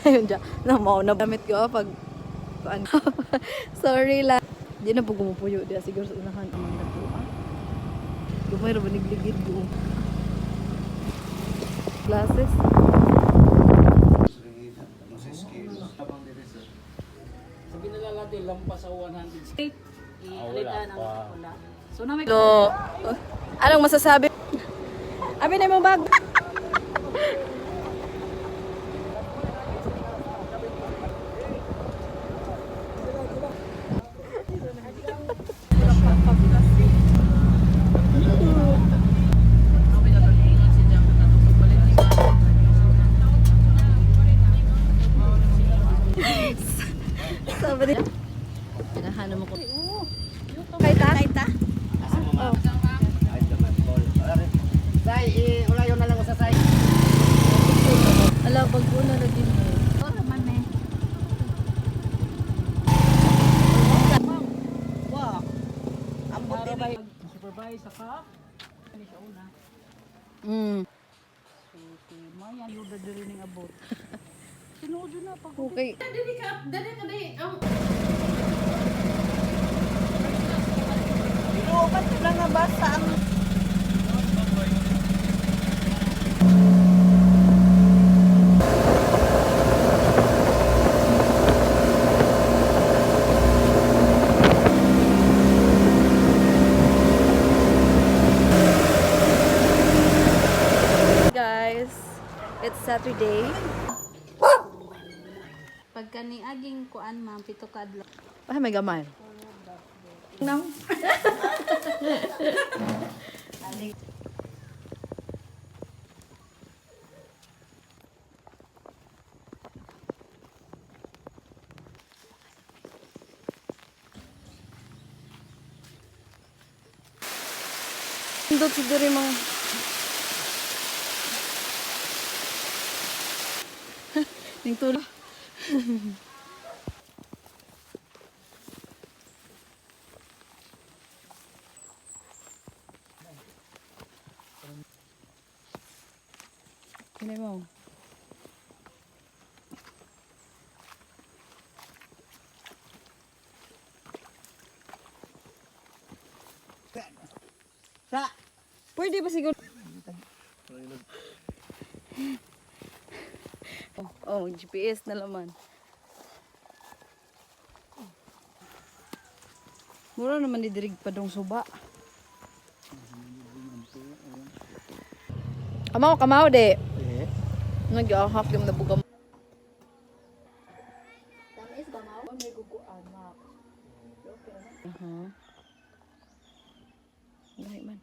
Ayun dyan. Na mo na damit ko pag ano. Sorry lang. Di na po gumupuyo dia siguro sa unahan ang mga nakuha. Gumay ra banigligid ko. Glasses. Sabi nila natin lampas sa 100 state. Ialitan ang wala. So na may Anong masasabi? Abi na mo bag. Sabi niya. Pinahanap mo ko. Kaita? Kaita? Oh. Say, ulayo na lang sa say. Ala, pag una na din mo. Oo naman eh. Wow. Ang buti ba? Supervise sa kap. Ano siya una? So, si Maya, yung dadalining abot. Sinuod yun na pag Okay. Inuupan ko lang nga ba sa ang... Guys, it's Saturday. pagka ni aging kuan ma'am, pito ka adlaw. Ah, may gamay. No? Hindi siguro yung mga... Ning tulog. Hindi mo. Sa... Pwede ba siguro? Oh, GPS na laman. Mura naman didirig pa dong suba. Kamaw de. Nag-ahak yung nabuga. Tamis ba mao? May guguan na. Lahi man.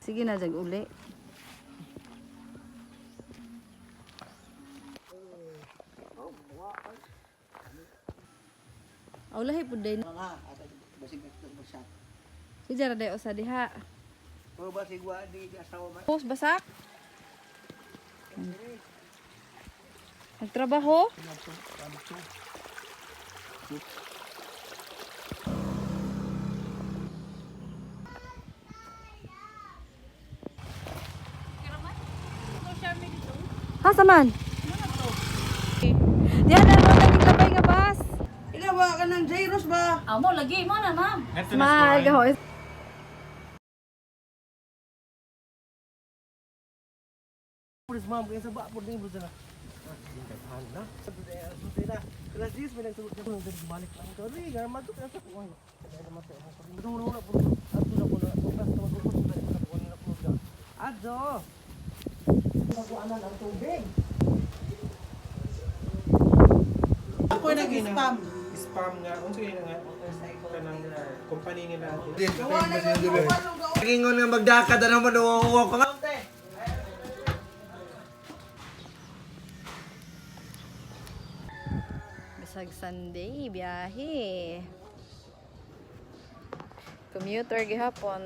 Sige na, jag uli. Aw lahi pud day. Mga, basig ito siya. Si jara day usa diha. Puro basig wa di asawa man. Post basak. Nagtrabaho? Hasa man? Diyan na mo naglabay nga bas. Ikaw ba ka ng Jairus ba? Amo lagi mo na ma'am. Smile gaho. Pulis ma'am, kaya sa bapod na yung busa na. Na? Suti na. Kelas 10, may nagsulot niya po nang balik lang. Sorry, nga matok na sa kuwan. Maduro na po. Adto na po na. Tukas na magpupos na. Kuwan na po na. Adto! Nakuanan ang tubig. Ako na spam. Spam nga, kung sige nga, kanang company nila. Gingon nga magdakad na naman uwa ko nga. Bisag Sunday, biyahe. Commuter gihapon.